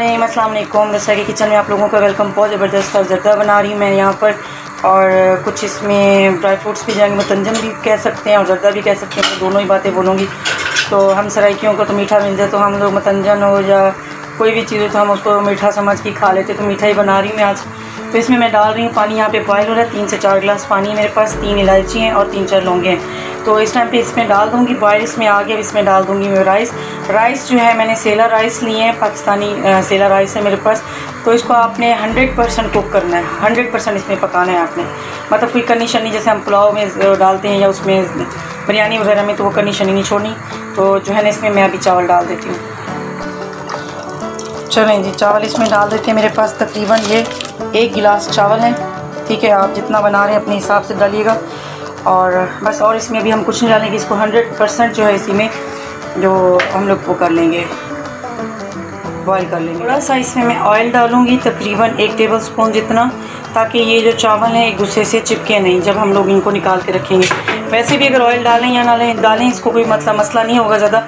Morning, अस्सलाम वालेकुम। रसा के किचन में आप लोगों का वेलकम। बहुत ज़बरदस्त और ज़रदा बना रही हूँ मैं यहाँ पर, और कुछ इसमें ड्राई फ्रूट्स भी जाएंगे, मतंजन भी कह सकते हैं और ज़रदा भी कह सकते हैं, तो दोनों ही बातें बोलूँगी। तो हम सराइकियों को तो मीठा मिल जाए तो हम लोग मतंजन हो या कोई भी चीज़ हो तो हम उसको मीठा समझ के खा लेते, तो मीठा ही बना रही हूँ मैं आज। तो इसमें मैं डाल रही हूँ पानी, यहाँ पे बॉयल हो रहा है। 3 से 4 गिलास पानी है मेरे पास, 3 इलायची हैं और 3-4 लौंगे हैं। तो इस टाइम पे इसमें डाल दूँगी, बॉयल इसमें आ गया, इसमें डाल दूँगी मैं राइस जो है मैंने सेला राइस लिए हैं, पाकिस्तानी सेला राइस है मेरे पास। तो इसको आपने 100% कुक करना है, 100% इसमें पकाना है आपने, मतलब कोई कनी शनी जैसे हम पुलाव में डालते हैं या उसमें बिरयानी वगैरह में, तो वो कनी शनी नहीं छोड़नी। तो जो है ना इसमें मैं अभी चावल डाल देती हूँ। चलें जी, चावल इसमें डाल देते हैं। मेरे पास तकरीबन ये 1 गिलास चावल है, ठीक है। आप जितना बना रहे हैं अपने हिसाब से डालिएगा, और बस। और इसमें भी हम कुछ नहीं डालेंगे, इसको 100% जो है इसी में जो हम लोग वो कर लेंगे, बॉयल कर लेंगे। थोड़ा सा इसमें मैं ऑयल डालूँगी, तकरीबन 1 टेबल स्पून जितना, ताकि ये जो चावल हैं एक दूसरे से चिपके नहीं जब हम लोग इनको निकाल के रखेंगे। वैसे भी अगर ऑयल डालें या ना डालें, इसको कोई मसला नहीं होगा ज़्यादा,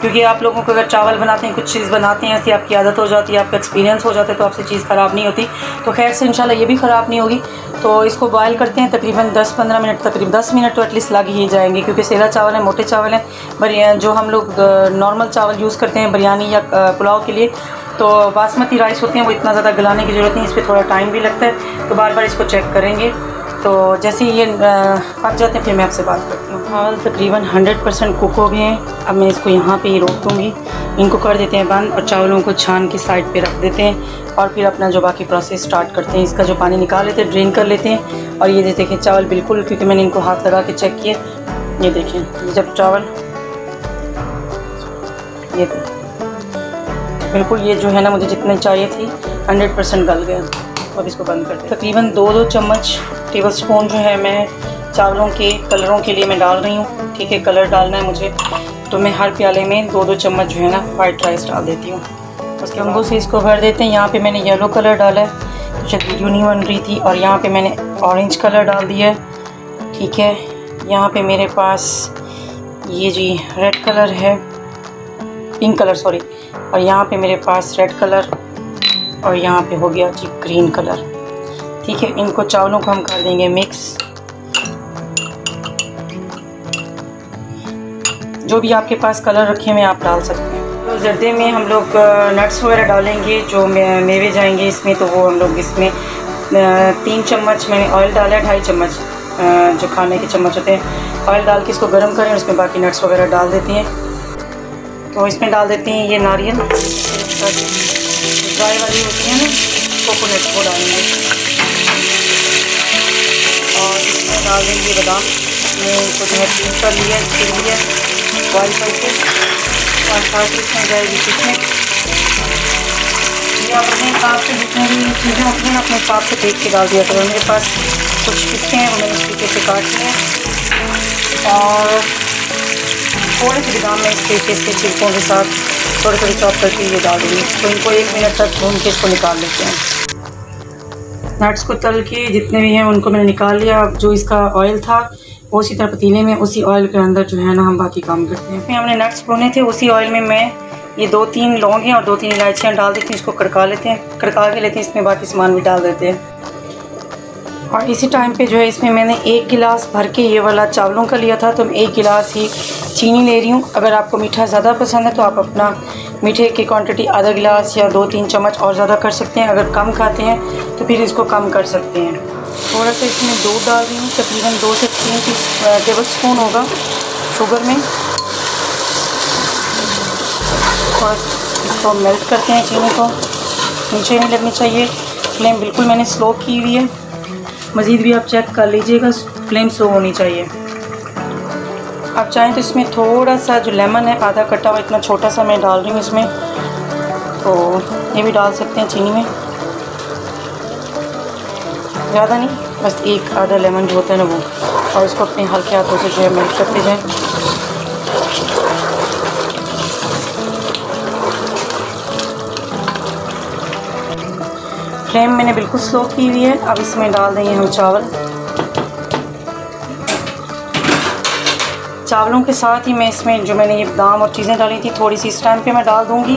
क्योंकि आप लोगों को अगर चावल बनाते हैं, कुछ चीज़ बनाते हैं, ऐसी आपकी आदत हो जाती है, आपका एक्सपीरियंस हो जाता है, तो आपसे चीज़ ख़राब नहीं होती। तो खैर से इंशाल्लाह ये भी ख़राब नहीं होगी। तो इसको बॉयल करते हैं तकरीबन 10-15 मिनट, तकरीबन 10 मिनट तो एटलीस्ट लग ही जाएंगे, क्योंकि सेला चावल है, मोटे चावल हैं। जो हम लोग नॉर्मल चावल यूज़ करते हैं बिरयानी या पुलाव के लिए, तो बासमती राइस होते हैं, वो इतना ज़्यादा गलाने की ज़रूरत नहीं, इस पर थोड़ा टाइम भी लगता है, तो बार बार इसको चेक करेंगे। तो जैसे ये पक जाते हैं फिर मैं आपसे बात करती हूँ। चावल तकरीबन 100% कुक हो गए हैं। अब मैं इसको यहाँ पे ही रोक दूँगी, इनको कर देते हैं बंद, और चावलों को छान के साइड पे रख देते हैं, और फिर अपना जो बाकी प्रोसेस स्टार्ट करते हैं। इसका जो पानी निकाल लेते हैं, ड्रेन कर लेते हैं। और ये देखें चावल बिल्कुल, क्योंकि मैंने इनको हाथ लगा के चेक किए, ये देखें जब चावल ये बिल्कुल, ये जो है ना मुझे जितने चाहिए थी 100% गल गया। अब इसको बंद करते हैं। तकरीबन 2-2 चम्मच टेबल स्पून जो है मैं चावलों के कलरों के लिए मैं डाल रही हूँ, ठीक है। कलर डालना है मुझे, तो मैं हर प्याले में 2-2 चम्मच जो है ना वाइट राइस डाल देती हूँ। उसके रंगों से इसको भर देते हैं। यहाँ पे मैंने येलो कलर डाला है, तो शायद वीडियो नहीं बन रही थी, और यहाँ पे मैंने ऑरेंज कलर डाल दिया है, ठीक है। यहाँ पे मेरे पास ये जी रेड कलर है, पिंक कलर सॉरी, और यहाँ पे मेरे पास रेड कलर, और यहाँ पे हो गया जी ग्रीन कलर, ठीक है। इनको चावलों को हम कर देंगे मिक्स। जो भी आपके पास कलर रखे हुए आप डाल सकते हैं। तो जर्दे में हम लोग नट्स वगैरह डालेंगे, जो मेवे जाएंगे इसमें, तो वो हम लोग इसमें 3 चम्मच मैंने ऑयल डाला है, 2.5 चम्मच जो खाने के चम्मच होते हैं, ऑयल डाल के इसको गर्म करें, उसमें बाकी नट्स वगैरह डाल देते हैं। तो इसमें डाल देते हैं ये नारियल ड्राई वाली होती है ना, कोकोनट, वो डालेंगे, और इसमें डाल देंगे बादाम। मैं इनको जो है पीस कर लिया, छिल लिया बॉयल करके, और साथ ही इसमें जाएगी किशमिश। ये आप अपने हिसाब से जितनी भी चीज़ें होती हैं अपने हिसाब से देख के डाल दिया करो। मेरे पास कुछ पिस्ते हैं, वो मैंने इस तरीके से काट लिए हैं, और थोड़े से बादाम में इस तरीके से छिलकों के साथ थोड़ी थोड़ी चॉप करके ये डाल देंगे। तो इनको 1 मिनट तक भून के इसको निकाल लेते हैं। नट्स को तल के जितने भी हैं उनको मैंने निकाल लिया। अब जो इसका ऑयल था वो उसी तरह पतीले में, उसी ऑयल के अंदर जो है ना हम बाकी काम करते हैं। इसमें हमने नट्स भुने थे, उसी ऑयल में मैं ये 2-3 लौंगे और 2-3 इलायचियाँ डाल देती हूँ, इसको कड़का लेते हैं, कड़का के लेते हैं, इसमें बाकी सामान भी डाल देते हैं। और इसी टाइम पे जो है इसमें मैंने 1 गिलास भर के ये वाला चावलों का लिया था, तो मैं 1 गिलास ही चीनी ले रही हूँ। अगर आपको मीठा ज़्यादा पसंद है तो आप अपना मीठे की क्वांटिटी आधा गिलास या 2-3 चम्मच और ज़्यादा कर सकते हैं। अगर कम खाते हैं तो फिर इसको कम कर सकते हैं। थोड़ा सा इसमें दूध डाल रही हूँ, तकरीबन 2 से 3 टेबल स्पून होगा शुगर में। और इसको मेल्ट करते हैं, चीनी को नीचे नहीं लगनी चाहिए। फ्लेम बिल्कुल मैंने स्लो की हुई है, मज़ीद भी आप चेक कर लीजिएगा, फ्लेम स्लो होनी चाहिए। आप चाहें तो इसमें थोड़ा सा जो लेमन है आधा कटा हुआ, इतना छोटा सा मैं डाल रही हूँ इसमें, तो ये भी डाल सकते हैं चीनी में, ज़्यादा नहीं, बस 1 आधा लेमन जो होता है ना वो। और इसको अपने हल्के हाथों से जो है मेल्ट करते जाएँ। फ्लेम मैंने बिल्कुल स्लो की हुई है। अब इसमें डाल देंगे हम चावलों के साथ ही मैं इसमें जो मैंने ये बादाम और चीज़ें डाली थी थोड़ी सी इस टाइम पे मैं डाल दूँगी,